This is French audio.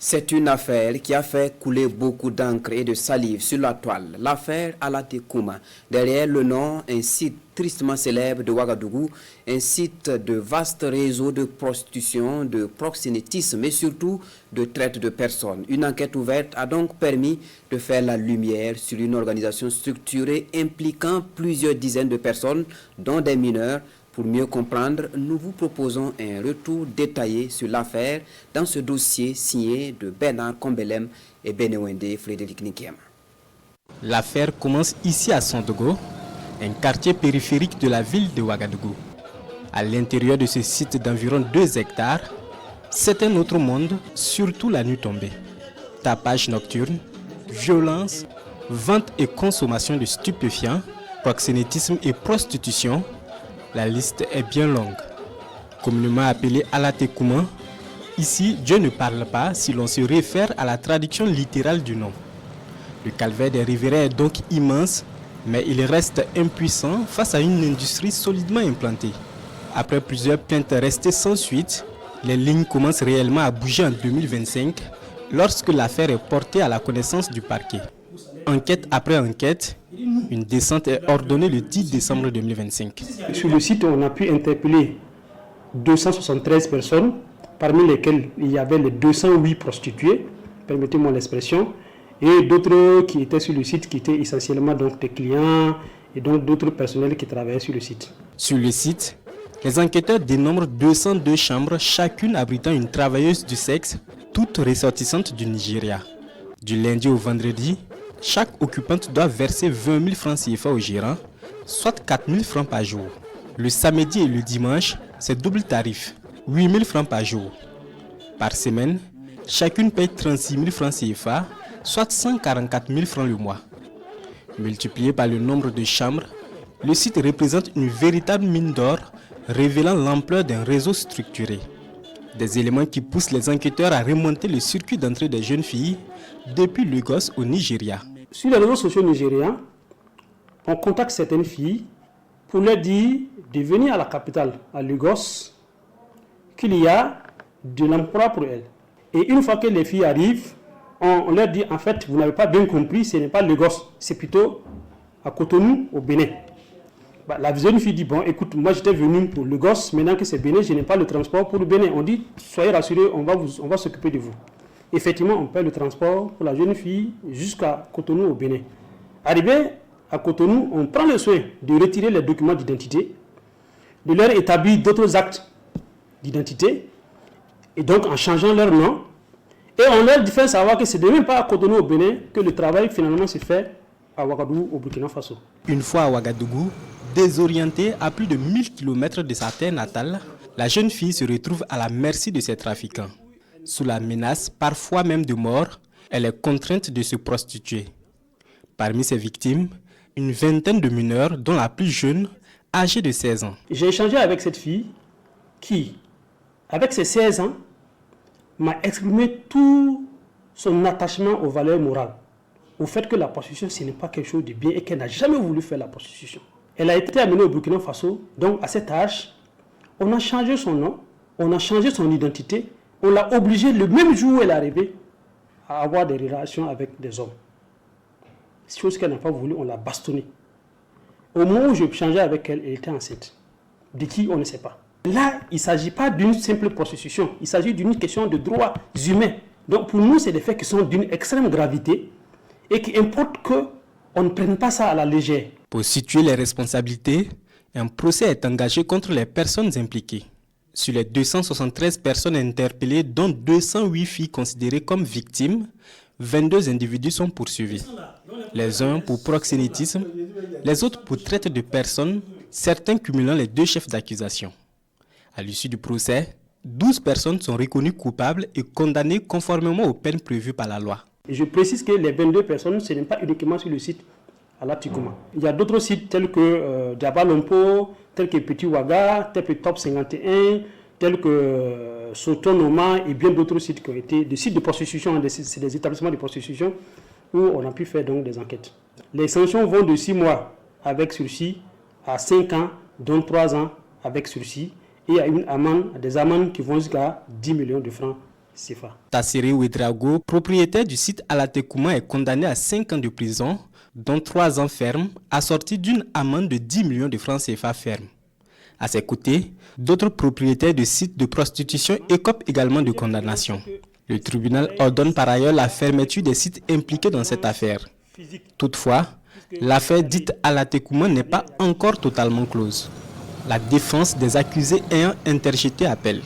C'est une affaire qui a fait couler beaucoup d'encre et de salive sur la toile. L'affaire Alatekouma. Derrière le nom, un site tristement célèbre de Ouagadougou, un site de vaste réseau de prostitution, de proxénétisme et surtout de traite de personnes. Une enquête ouverte a donc permis de faire la lumière sur une organisation structurée impliquant plusieurs dizaines de personnes, dont des mineurs. Pour mieux comprendre, nous vous proposons un retour détaillé sur l'affaire dans ce dossier signé de Bernard Kombelem et Benewende Frédéric Nikiem. L'affaire commence ici à Sandogo, un quartier périphérique de la ville de Ouagadougou. À l'intérieur de ce site d'environ 2 hectares, c'est un autre monde, surtout la nuit tombée. Tapage nocturne, violence, vente et consommation de stupéfiants, proxénétisme et prostitution. La liste est bien longue. Communément appelé Alatekouma, ici Dieu ne parle pas si l'on se réfère à la traduction littérale du nom. Le calvaire des riverains est donc immense, mais il reste impuissant face à une industrie solidement implantée. Après plusieurs plaintes restées sans suite, les lignes commencent réellement à bouger en 2025 lorsque l'affaire est portée à la connaissance du parquet. Enquête après enquête, une descente est ordonnée le 10 décembre 2025. Sur le site, on a pu interpeller 273 personnes, parmi lesquelles il y avait les 208 prostituées, permettez-moi l'expression, et d'autres qui étaient sur le site, qui étaient essentiellement donc des clients et donc d'autres personnels qui travaillaient sur le site. Sur le site, les enquêteurs dénombrent 202 chambres, chacune abritant une travailleuse du sexe, toutes ressortissantes du Nigeria. Du lundi au vendredi, chaque occupante doit verser 20 000 francs CFA au gérant, soit 4 000 francs par jour. Le samedi et le dimanche, c'est double tarif, 8 000 francs par jour. Par semaine, chacune paye 36 000 francs CFA, soit 144 000 francs le mois. Multiplié par le nombre de chambres, le site représente une véritable mine d'or, révélant l'ampleur d'un réseau structuré. Des éléments qui poussent les enquêteurs à remonter le circuit d'entrée des jeunes filles depuis Lagos au Nigeria. Sur les réseaux sociaux nigériens, on contacte certaines filles pour leur dire de venir à la capitale, à Lagos, qu'il y a de l'emploi pour elles. Et une fois que les filles arrivent, on leur dit en fait, vous n'avez pas bien compris, ce n'est pas Lagos, c'est plutôt à Cotonou, au Bénin. La jeune fille dit, bon écoute, moi j'étais venu pour Lagos, maintenant que c'est Bénin, je n'ai pas le transport pour le Bénin. On dit, soyez rassurés, on va s'occuper de vous. Effectivement, on paie le transport pour la jeune fille jusqu'à Cotonou au Bénin. Arrivé à Cotonou, on prend le soin de retirer les documents d'identité, de leur établir d'autres actes d'identité, et donc en changeant leur nom, et on leur fait savoir que ce n'est même pas à Cotonou au Bénin que le travail finalement se fait à Ouagadougou au Burkina Faso. Une fois à Ouagadougou, désorientée à plus de 1000 km de sa terre natale, la jeune fille se retrouve à la merci de ses trafiquants. Sous la menace, parfois même de mort, elle est contrainte de se prostituer. Parmi ses victimes, une vingtaine de mineurs, dont la plus jeune, âgée de 16 ans. J'ai échangé avec cette fille qui, avec ses 16 ans, m'a exprimé tout son attachement aux valeurs morales, au fait que la prostitution, ce n'est pas quelque chose de bien et qu'elle n'a jamais voulu faire la prostitution. Elle a été amenée au Burkina Faso, donc à cet âge, on a changé son nom, on a changé son identité, on l'a obligée le même jour où elle est arrivée à avoir des relations avec des hommes. Chose qu'elle n'a pas voulu, on l'a bastonnée. Au moment où je changeais avec elle, elle était enceinte. De qui, on ne sait pas. Là, il ne s'agit pas d'une simple prostitution, il s'agit d'une question de droits humains. Donc pour nous, c'est des faits qui sont d'une extrême gravité et qui importe qu'on ne prenne pas ça à la légère. Pour situer les responsabilités, un procès est engagé contre les personnes impliquées. Sur les 273 personnes interpellées, dont 208 filles considérées comme victimes, 22 individus sont poursuivis. Les uns pour proxénétisme, les autres pour traite de personnes, certains cumulant les 2 chefs d'accusation. À l'issue du procès, 12 personnes sont reconnues coupables et condamnées conformément aux peines prévues par la loi. Et je précise que les 22 personnes, ce n'est pas uniquement sur le site Alatekouma. Il y a d'autres sites tels que Diabalompo, tels que Petit Ouaga, tels que Top 51, tels que Sotonoma et bien d'autres sites qui ont été des sites de prostitution, c'est des établissements de prostitution où on a pu faire donc des enquêtes. Les sanctions vont de 6 mois avec sursis à 5 ans, dont 3 ans avec sursis. Et il y a des amendes qui vont jusqu'à 10 millions de francs CFA. Tassiri Ouedraogo, propriétaire du site Alatekouma, est condamné à 5 ans de prison, dont 3 ans ferme, assorti d'une amende de 10 millions de francs CFA ferme. À ses côtés, d'autres propriétaires de sites de prostitution écopent également de condamnation. Le tribunal ordonne par ailleurs la fermeture des sites impliqués dans cette affaire. Toutefois, l'affaire dite Alatekouma n'est pas encore totalement close. La défense des accusés ayant interjeté appel.